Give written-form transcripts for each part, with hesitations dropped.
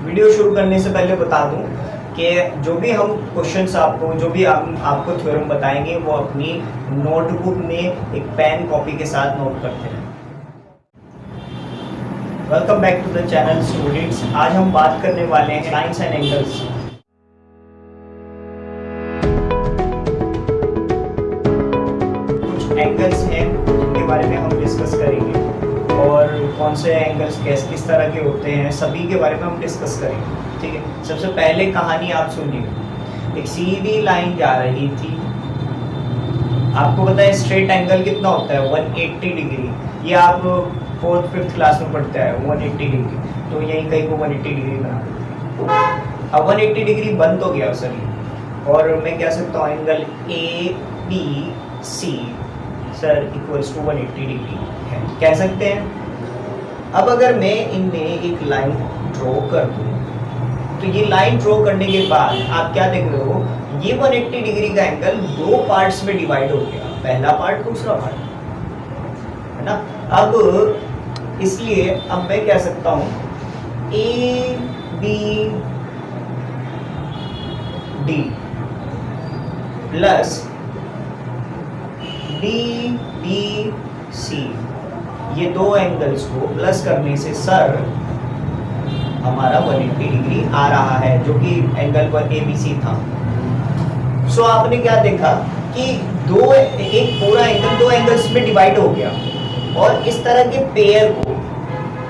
Video शुरू करने से पहले बता दूं कि जो भी हम क्वेश्चंस आपको जो भी आपको थ्योरम बताएंगे वो अपनी नोटबुक में एक पेन कॉपी के साथ नोट करते हैं। Welcome back to the channel students. आज हम बात करने वाले हैं लाइन्स एंड एंगल्स। कुछ एंगल्स हैं जिनके बारे में हम डिस्कस करेंगे और कौन से एंगल्स किस तरह के होते हैं सभी के बारे में हम डिस्कस करेंगे। ठीक है, सबसे पहले कहानी आप सुनिए। एक सीधी लाइन जा रही थी। आपको पता है स्ट्रेट एंगल कितना होता है? 180 डिग्री। ये आप 4th 5th क्लास में पढ़ते हैं 180 डिग्री, तो यहीं कहीं को 180 डिग्री बना देते हैं। अब 180 डिग्री बन तो गया सर, और मैं कह सकता हूँ angle A B C sir equals to 180 degree है, कह सकते हैं। अब अगर मैं इनमें एक लाइन ड्रॉ कर दूँ तो ये लाइन ड्रॉ करने के बाद आप क्या देख रहे हो, ये 180 डिग्री का एंगल दो पार्ट्स में डिवाइड हो गया, पहला पार्ट दूसरा पार्ट, है ना। अब इसलिए अब मैं कह सकता हूं A B D plus B B C, ये दो एंगल्स को प्लस करने से सर हमारा 180 डिग्री आ रहा है, जो कि एंगल पर ABC था। सो आपने क्या देखा कि एक पूरा एंगल दो एंगल्स में डिवाइड हो गया, और इस तरह के पेयर को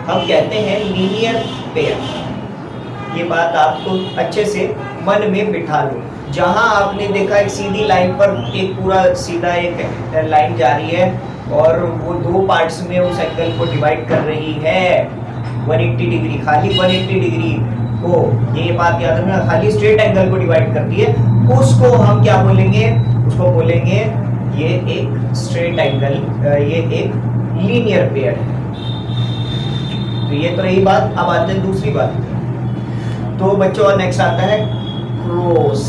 हम कहते हैं लीनियर पेयर। ये बात आपको अच्छे से मन में बिठा लो। जहां आपने देखा एक सीधी लाइन पर एक पूरा सीधा एक लाइन जा रही है और वो दो पार्ट्स में उस एंगल को डिवाइड कर रही है 180 डिग्री, खाली 180 डिग्री को, ये बात याद रखना, खाली स्ट्रेट एंगल को डिवाइड करती है, उसको हम क्या बोलेंगे? उसको बोलेंगे ये एक स्ट्रेट एंगल, ये एक लीनियर पेयर है। तो ये तो रही बात। अब आते हैं दूसरी बात। तो बच्चों और नेक्स्ट आता है क्रॉस।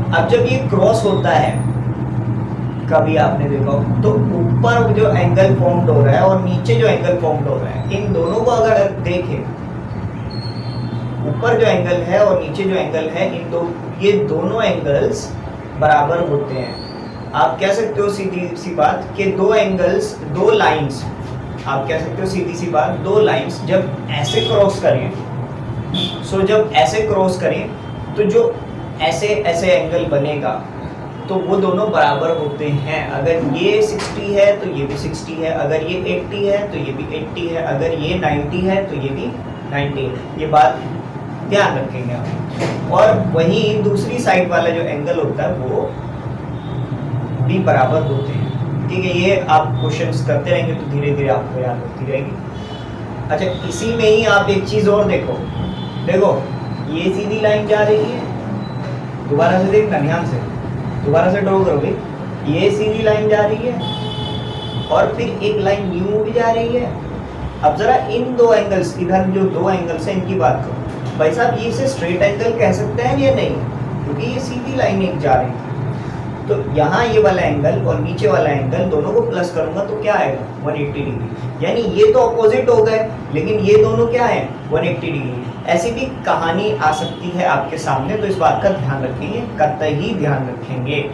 अब जब ये क्रॉस होता है, कभी आपने देखा तो ऊपर जो एंगल फॉर्म्ड हो रहा है और नीचे जो एंगल फॉर्म्ड हो रहा है, इन दोनों को अगर देखें, ऊपर जो एंगल है और नीचे जो एंगल है, ये दोनों एंगल्स बराबर होते हैं। आप कह सकते हो सीधी सी बात कि दो एंगल्स, दो लाइंस, आप कह सकते हो सीधी सी बात, दो लाइंस जब ऐसे क्रॉस करें, जब ऐसे क्रॉस करें तो जो ऐसे ऐसे एंगल बनेगा तो वो दोनों बराबर होते हैं। अगर ये 60 है तो ये भी 60 है, अगर ये 80 है तो ये भी 80 है, अगर ये 90 है तो ये भी 90 है। ये बात ध्यान रखेंगे आप। और वहीं दूसरी साइड वाला जो एंगल होता है वो भी बराबर होते हैं। ठीक है, ये आप क्वेश्चंस करते रहेंगे तो धीरे धीरे आपको याद होती रहेगी। अच्छा, इसी में ही आप एक चीज़ और देखो, ये सीधी लाइन जा रही है, दोबारा से देखना ध्यान से, दोबारा से ड्रॉ करोगे, ये सीधी लाइन जा रही है और फिर एक लाइन न्यू भी जा रही है। अब जरा इन दो एंगल्स, इधर जो दो एंगल्स हैं इनकी बात करो। भाई साहब, ये इसे स्ट्रेट एंगल कह सकते हैं या नहीं? क्योंकि ये सीधी लाइन एक जा रही थी। तो यहाँ ये वाला एंगल और नीचे वाला एंगल दोनों को प्लस करूंगा तो क्या आएगा? 180 डिग्री। यानी ये तो अपोजिट हो गए, लेकिन ये दोनों क्या है? 180 डिग्री। ऐसी भी कहानी आ सकती है आपके सामने, तो इस बात का ध्यान रखेंगे, कतई ध्यान रखेंगे।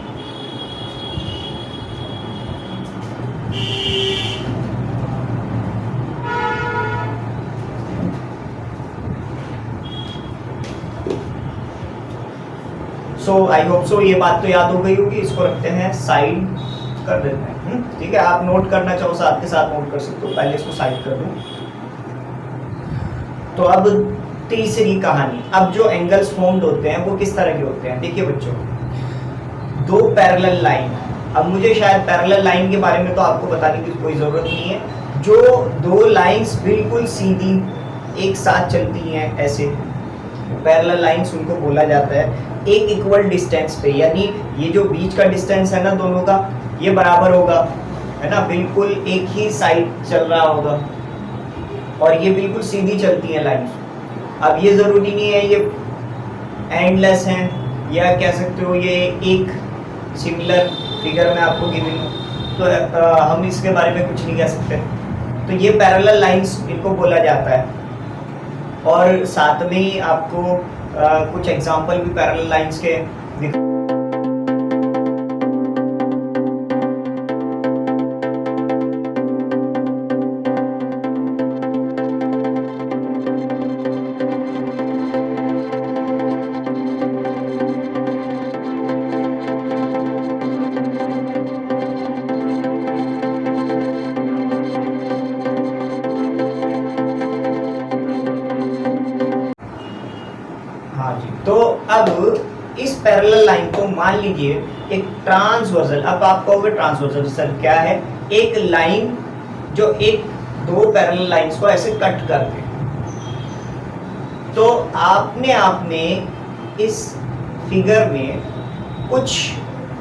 सो आई होप सो ये बात तो याद हो गई होगी। इसको रखते हैं साइड कर देते हैं। ठीक है, आप नोट करना चाहो साथ के साथ नोट कर सकते हो। पहले इसको साइड कर दूं। तो अब तीसरी कहानी। अब जो एंगल्स फॉर्म्ड होते हैं वो किस तरह के होते हैं? देखिए बच्चों, दो पैरेलल लाइन। अब मुझे शायद पैरेलल लाइन के बारे में तो आपको बताने की कोई ज़रूरत नहीं है। जो दो लाइंस बिल्कुल सीधी एक साथ चलती हैं, ऐसे पैरेलल लाइंस उनको बोला जाता है। एक इक्वल डिस्टेंस पे, यानी ये जो बीच का डिस्टेंस है ना दोनों का, ये बराबर होगा, है ना, बिल्कुल एक ही साइड चल रहा होगा, और ये बिल्कुल सीधी चलती हैं लाइन। अब ये ज़रूरी नहीं है ये एंडलेस हैं, या कह सकते हो ये एक सिमिलर फिगर में आपको गिवन हो, तो हम इसके बारे में कुछ नहीं कह सकते। तो ये पैरेलल लाइंस इनको बोला जाता है। और साथ में ही आपको कुछ एग्जांपल भी पैरेलल लाइंस के हाँ जी। तो अब इस पैरेलल लाइन को मान लीजिए एक ट्रांसवर्सल, अब आप कहोगे ट्रांसवर्सल सर क्या है? एक लाइन जो एक दो पैरेलल लाइंस को ऐसे कट कर दे। तो आपने इस फिगर में कुछ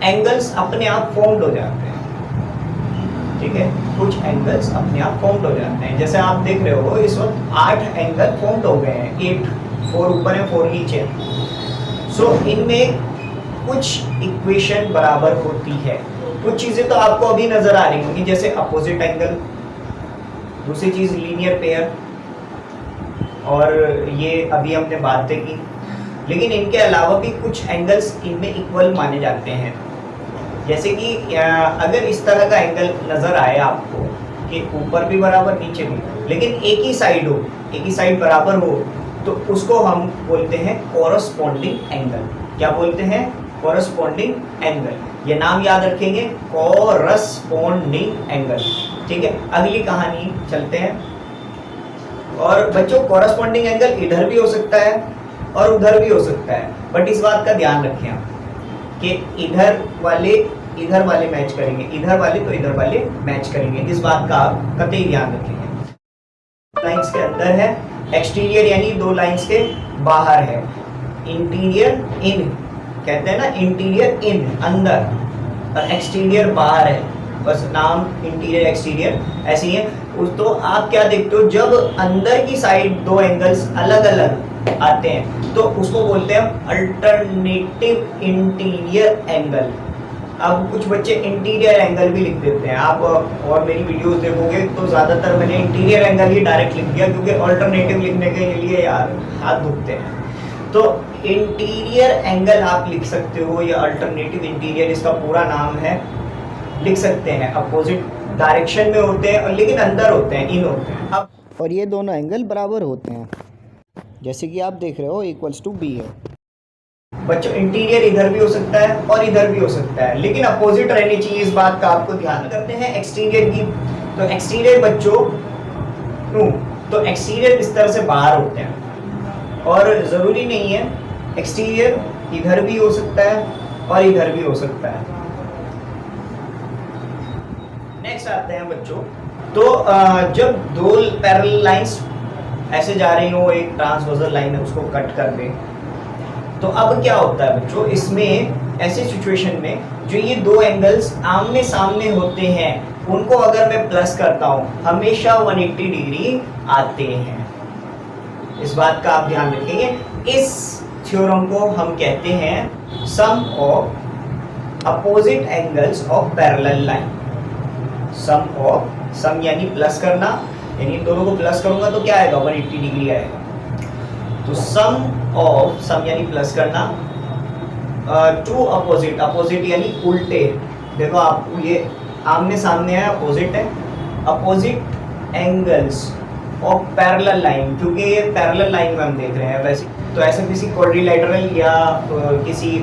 एंगल्स अपने आप फॉर्म्ड हो जाते हैं, ठीक है, कुछ एंगल्स अपने आप फॉर्म्ड हो जाते हैं। जैसे आप देख रहे हो इस वक्त 8 एंगल फॉर्म्ड हो गए हैं, 8, 4 ऊपर है 4 नीचे है। सो इनमें कुछ इक्वेशन बराबर होती है, कुछ चीजें तो आपको अभी नजर आ रही होंगी, जैसे अपोजिट एंगल, दूसरी चीज लीनियर पेयर, और ये अभी हमने बातें की। लेकिन इनके अलावा भी कुछ एंगल्स इनमें इक्वल माने जाते हैं। जैसे कि अगर इस तरह का एंगल नजर आए आपको कि ऊपर भी बराबर नीचे भी, लेकिन एक ही साइड हो, एक ही साइड बराबर हो, तो उसको हम बोलते हैं कोरस्पॉन्डिंग एंगल। क्या बोलते हैं? Corresponding angle. ये नाम याद रखेंगे, कोरस्पॉन्डिंग एंगल। ठीक है, अगली कहानी चलते हैं। और बच्चों कोरस्पॉन्डिंग एंगल इधर भी हो सकता है और उधर भी हो सकता है, बट इस बात का ध्यान रखें आप कि इधर वाले मैच करेंगे, इधर वाले तो इधर वाले मैच करेंगे। इस बात का आप कतई ध्यान रखेंगे। लाइंस के अंदर है, एक्सटीरियर यानी दो लाइंस के बाहर है, इंटीरियर इन कहते हैं ना, इंटीरियर इन अंदर और एक्सटीरियर बाहर है, बस नाम इंटीरियर एक्सटीरियर ऐसे ही है। तो आप क्या देखते हो, जब अंदर की साइड दो एंगल्स अलग अलग आते हैं तो उसको बोलते हैं अल्टरनेटिव इंटीरियर एंगल। अब कुछ बच्चे इंटीरियर एंगल भी लिख देते हैं, आप और मेरी वीडियोस देखोगे तो ज़्यादातर मैंने इंटीरियर एंगल ही डायरेक्ट लिख दिया, क्योंकि अल्टरनेटिव लिखने के लिए यार हाथ दुखते हैं। तो इंटीरियर एंगल आप लिख सकते हो, या अल्टरनेटिव इंटीरियर इसका पूरा नाम है, लिख सकते हैं। अपोजिट डायरेक्शन में होते हैं और लेकिन अंदर होते हैं, इन होते हैं। अब और ये दोनों एंगल बराबर होते हैं, जैसे कि आप देख रहे हो इक्वल्स टू बी है। बच्चों इंटीरियर इधर भी हो सकता है और इधर भी हो सकता है, लेकिन अपोजिट रहनी चाहिए, इस बात का आपको ध्यान करते हैं। एक्सटीरियर की तो एक्सटीरियर बच्चों तो एक्सटीरियर इस तरह से बाहर होते हैं, और ज़रूरी नहीं है, एक्सटीरियर इधर भी हो सकता है और इधर भी हो सकता है। नेक्स्ट आते हैं बच्चों, तो जब दो पैरेलल लाइंस ऐसे जा रही हो, एक ट्रांसवर्सल लाइन है उसको कट कर दे, तो अब क्या होता है बच्चों, इसमें ऐसे सिचुएशन में जो ये दो एंगल्स आमने सामने होते हैं उनको अगर मैं प्लस करता हूं, हमेशा 180 डिग्री आते हैं। इस बात का आप ध्यान रखेंगे। इस थ्योरम को हम कहते हैं sum of opposite angles of parallel line. Sum यानी प्लस करना, यानी दोनों को प्लस करूंगा तो क्या आएगा, 180 डिग्री आएगा। तो सम यानी प्लस करना, टू अपोजिट यानी उल्टे। देखो आप ये आमने सामने है, अपोजिट है, opposite angles of parallel line, क्योंकि ये पैरेलल लाइन में हम देख रहे हैं। वैसे तो ऐसा किसी क्वाड्रिलेटरल या किसी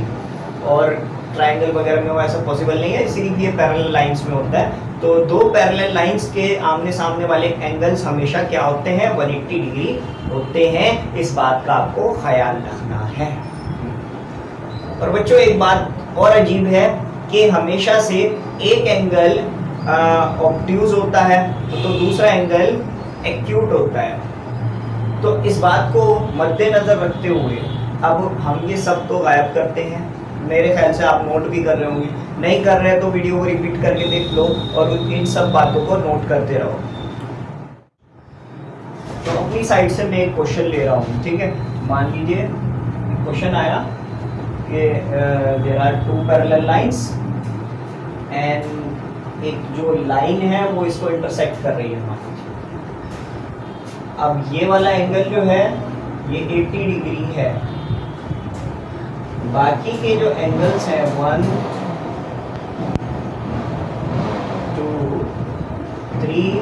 और ट्रायंगल वगैरह में वो ऐसा पॉसिबल नहीं है, सिर्फ ये पैरेलल लाइंस में होता है। तो दो पैरेलल लाइंस के आमने सामने वाले एंगल्स हमेशा क्या होते हैं, 180 डिग्री होते हैं। इस बात का आपको ख्याल रखना है। और बच्चों एक बात और अजीब है कि हमेशा से एक एंगल ऑब्ट्यूज होता है तो दूसरा एंगल एक्यूट होता है। तो इस बात को मद्देनजर रखते हुए अब हम ये सब तो गायब करते हैं। मेरे ख्याल से आप नोट भी कर रहे होंगे, नहीं कर रहे तो वीडियो को रिपीट करके देख लो और इन सब बातों को नोट करते रहो। तो अपनी साइड से मैं एक क्वेश्चन ले रहा हूँ, ठीक है। मान लीजिए क्वेश्चन आया कि there are two parallel lines and एक जो लाइन है वो इसको इंटरसेक्ट कर रही है। अब ये वाला एंगल जो है ये 80 डिग्री है। बाकी के जो एंगल्स हैं 1 2 3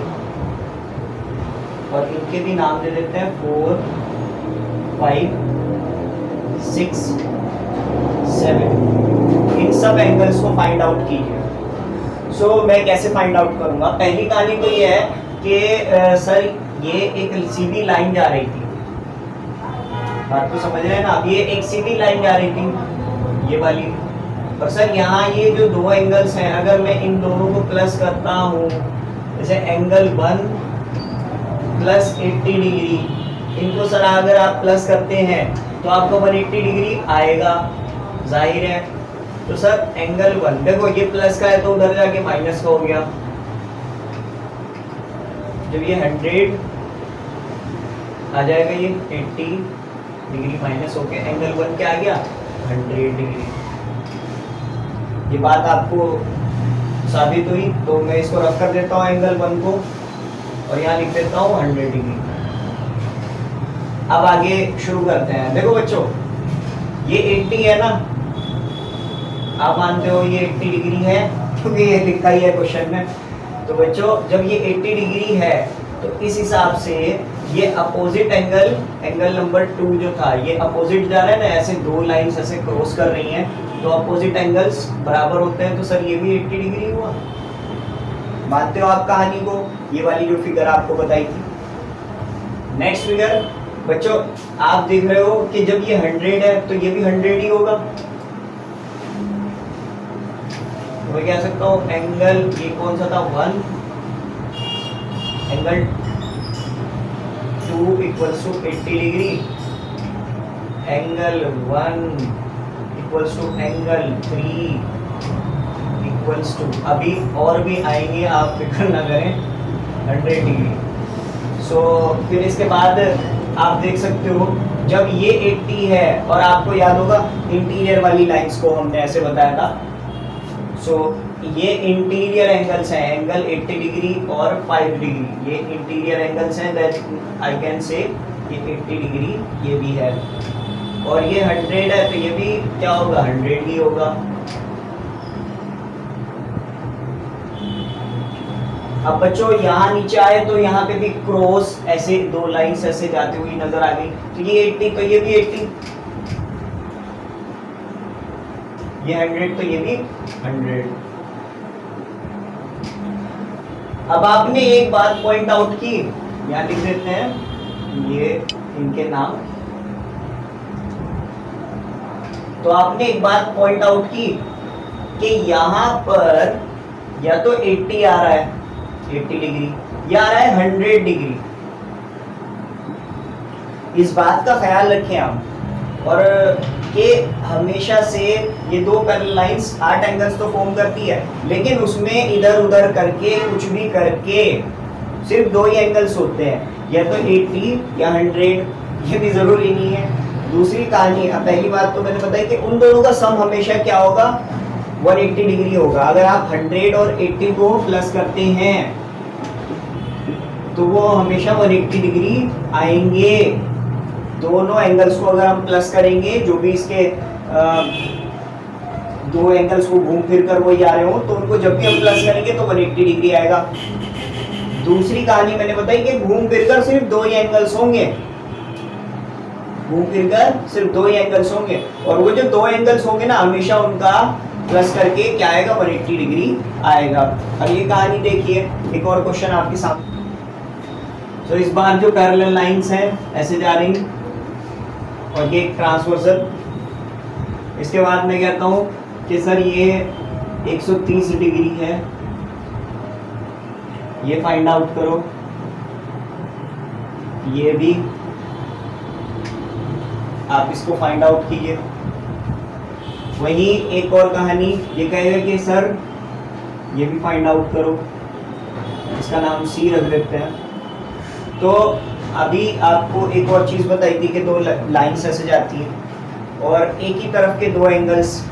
और इनके भी नाम दे देते हैं 4 5 6 7। इन सब एंगल्स को फाइंड आउट कीजिए। सो मैं कैसे फाइंड आउट करूंगा? पहली कहानी तो ये है कि सर ये एक सीधी लाइन जा रही थी, बात तो समझ रहे हैं ना? अब ये एक सीधी लाइन जा रही थी, ये वाली। और सर यहाँ ये जो दो एंगल्स हैं, अगर मैं इन दोनों को प्लस करता हूँ, जैसे एंगल 1 प्लस 80 डिग्री, इनको सर अगर आप प्लस करते हैं तो आपको 180 डिग्री आएगा, जाहिर है। तो सर एंगल 1 देखो ये प्लस का है तो उधर जाके माइनस का हो गया। जब ये 100 आ जाएगा, ये 80 डिग्री माइनस होके एंगल 1 क्या आ गया? 100 डिग्री। ये बात आपको साबित हुई, तो मैं इसको रख कर देता हूँ एंगल 1 को और यहाँ लिख देता हूँ 100 डिग्री। अब आगे शुरू करते हैं। देखो बच्चों, ये 80 है ना, आप मानते हो ये 80 डिग्री है क्योंकि ये लिखा ही है क्वेश्चन में। तो बच्चों जब ये 80 डिग्री है तो इस हिसाब से ये अपोजिट एंगल, एंगल नंबर 2 जो था, ये अपोजिट जा रहा है ना, ऐसे दो लाइंस ऐसे क्रॉस कर रही हैं तो अपोजिट एंगल्स बराबर होते हैं। तो सर ये भी 80 डिग्री हुआ। मानते हो आप कहानी को? ये वाली जो फिगर आपको बताई थी। नेक्स्ट फिगर बच्चों आप देख रहे हो कि जब ये 100 है तो ये भी 100 ही होगा। तो मैं कह सकता हूँ एंगल, ये कौन सा था? 1, angle 2 equals to 80 degree, angle 1 equals to angle 3 equals to, अभी और भी आएंगे, आप फिक्र ना करें, 100 डिग्री। सो फिर इसके बाद आप देख सकते हो जब ये 80 है, और आपको याद होगा इंटीरियर वाली लाइंस को हमने ऐसे बताया था। सो ये इंटीरियर एंगल्स हैं, एंगल 80 डिग्री और 5 डिग्री, ये इंटीरियर एंगल्स हैं। दैट आई कैन से ये 80 डिग्री ये भी है, और ये 100 है तो ये भी क्या होगा? 100 ही होगा। अब बच्चों यहाँ नीचे आए तो यहाँ पे भी क्रॉस ऐसे दो लाइंस ऐसे जाती हुई नजर आ गई। तो ये 80 तो ये भी 80, ये 100 तो ये भी 100। अब आपने एक बात पॉइंट आउट की, यहाँ लिख देते हैं ये इनके नाम। तो आपने एक बात पॉइंट आउट की कि यहाँ पर या तो 80 आ रहा है, 80 डिग्री, या आ रहा है 100 डिग्री। इस बात का ख्याल रखें आप, और कि हमेशा से ये दो पैरेलल लाइंस 8 एंगल्स तो फॉर्म करती है, लेकिन उसमें इधर उधर करके कुछ भी करके सिर्फ दो ही एंगल्स होते हैं, या तो 80 या 100, ये भी जरूरी नहीं है। दूसरी कहानी, पहली बात तो मैंने बताई कि उन दोनों का सम हमेशा क्या होगा? 180 डिग्री होगा। अगर आप 100 और 80 को प्लस करते हैं तो वो हमेशा 180 डिग्री आएंगे। दोनों एंगल्स को अगर हम प्लस करेंगे, जो भी इसके दो एंगल्स को घूम फिर कर वही आ रहे हो, तो उनको जब भी हम प्लस करेंगे तो 180 डिग्री आएगा। दूसरी कहानी मैंने बताई कि घूम फिर कर सिर्फ दो ही एंगल्स होंगे, घूम फिर कर सिर्फ दो ही एंगल्स होंगे, और वो जो दो एंगल्स होंगे ना, हमेशा उनका प्लस करके क्या आएगा? 180 डिग्री आएगा। अब ये कहानी देखिए, एक और क्वेश्चन आपके सामने। तो इस बार जो पैरेलल लाइंस हैं ऐसे जा रही, और ये एक ट्रांसवर्सल। इसके बाद मैं कहता हूँ कि सर ये 130 डिग्री है, ये फाइंड आउट करो। ये भी आप इसको फाइंड आउट कीजिए। वहीं एक और कहानी ये कहेगा कि सर ये भी फाइंड आउट करो, इसका नाम सी रख देते हैं। तो अभी आपको एक और चीज़ बताई थी कि दो लाइंस ऐसे जाती हैं, और एक ही तरफ के दो एंगल्स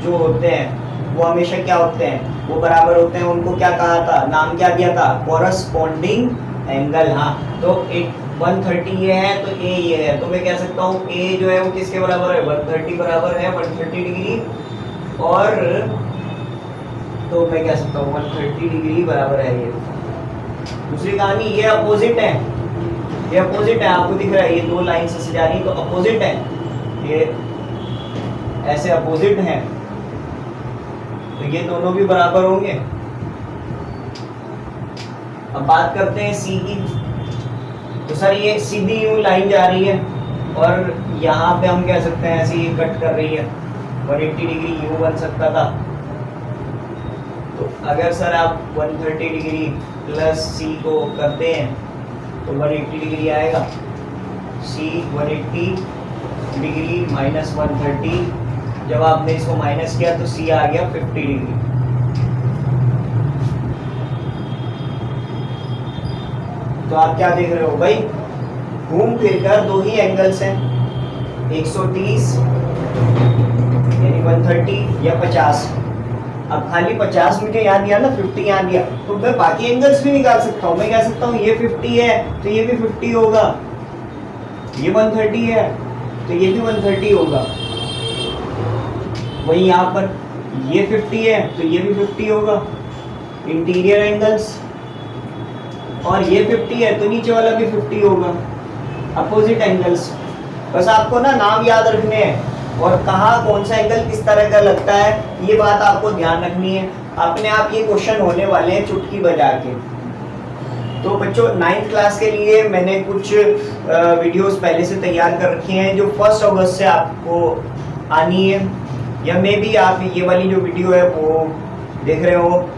जो होते हैं वो हमेशा क्या होते हैं? वो बराबर होते हैं। उनको क्या कहा था? नाम क्या दिया था? Corresponding angle. हाँ, तो एक 130 ये है तो ए ये है, तो मैं कह सकता हूँ ए जो है वो किसके बराबर है, 130 बराबर है 130 डिग्री, और तो मैं कह सकता हूँ 130 डिग्री बराबर है ये। दूसरी कहानी ये अपोजिट है, ये अपोजिट है, आपको दिख रहा है ये दो लाइन से जा रही है तो अपोजिट है, ये ऐसे अपोजिट हैं तो ये दोनों भी बराबर होंगे। अब बात करते हैं सी की, तो सर ये सीधी यूं लाइन जा रही है और यहाँ पे हम कह सकते हैं ऐसे ही कट कर रही है, 180 डिग्री यूं बन सकता था। तो अगर सर आप 130 डिग्री प्लस सी को करते हैं तो 180 डिग्री आएगा, सी 180 डिग्री माइनस 130, जब आपने इसको माइनस किया तो सी आ गया 50 डिग्री। तो आप क्या देख रहे हो भाई, घूम फिर कर दो ही एंगल्स हैं, 130 यानी 130 या 50। अब खाली 50 मुझे याद नहीं आ ना, 50 याद दिया तो मैं बाकी एंगल्स भी निकाल सकता हूँ। मैं कह सकता हूँ ये 50 है तो ये भी 50 होगा, ये 130 है तो ये भी 130 होगा, वही यहाँ पर ये 50 है तो ये भी 50 होगा, इंटीरियर एंगल्स, और ये 50 है तो नीचे वाला भी 50 होगा, अपोजिट एंगल्स। बस आपको ना नाम याद रखने हैं और कहाँ कौन सा एंगल किस तरह का लगता है, ये बात आपको ध्यान रखनी है। अपने आप ये क्वेश्चन होने वाले हैं चुटकी बजा के। तो बच्चों 9th क्लास के लिए मैंने कुछ वीडियोस पहले से तैयार कर रखी हैं जो 1 अगस्त से आपको आनी है, या मे भी आप ये वाली जो वीडियो है वो देख रहे हो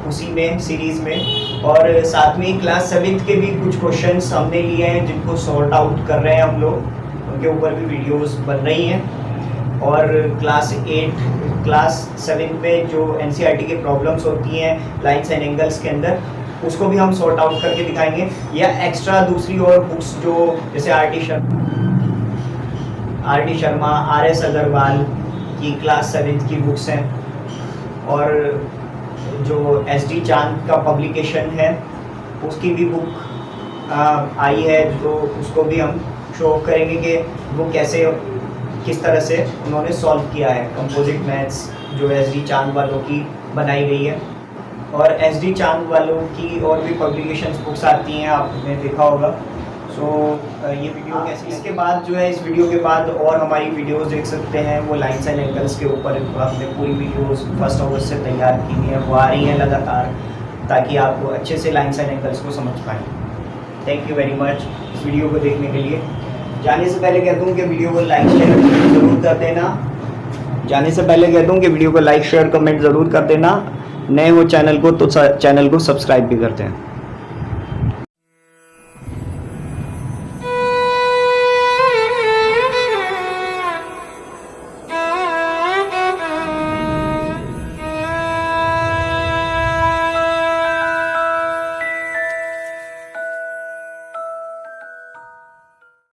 उसी में सीरीज़ में। और साथ में क्लास 7th के भी कुछ क्वेश्चंस हमने लिए हैं जिनको सॉर्ट आउट कर रहे हैं हम लोग, उनके ऊपर भी वीडियोस बन रही हैं। और क्लास 7 में जो NCERT की प्रॉब्लम्स होती हैं लाइन्स एंड एंगल्स के अंदर, उसको भी हम सॉर्ट आउट करके दिखाएंगे। या एक्स्ट्रा दूसरी और बुक्स जो जैसे R D Sharma RS Agrawal की क्लास 7th की बुक्स हैं, और जो SD चांद का पब्लिकेशन है उसकी भी बुक आई है, तो उसको भी हम शो करेंगे कि वो कैसे किस तरह से उन्होंने सॉल्व किया है कंपोजिट मैथ्स जो SD चांद वालों की बनाई गई है। और SD चांद वालों की और भी पब्लिकेशंस बुक्स आती हैं, आपने देखा होगा। सो ये वीडियो कैसी, इसके बाद जो है इस वीडियो के बाद और हमारी वीडियोस देख सकते हैं, वो लाइन्स एंड एंगल्स के ऊपर हमने पूरी वीडियोस 1 अगस्त से तैयार की हुई हैं, वो आ रही हैं लगातार, ताकि आप अच्छे से लाइन्स एंड एंगल्स को समझ पाएँ। थैंक यू वेरी मच इस वीडियो को देखने के लिए। जाने से पहले कहता हूँ कि वीडियो को लाइक शेयर ज़रूर कर देना, वीडियो को लाइक शेयर कमेंट ज़रूर कर देना। नए हो चैनल को तो चैनल को सब्सक्राइब भी करते हैं।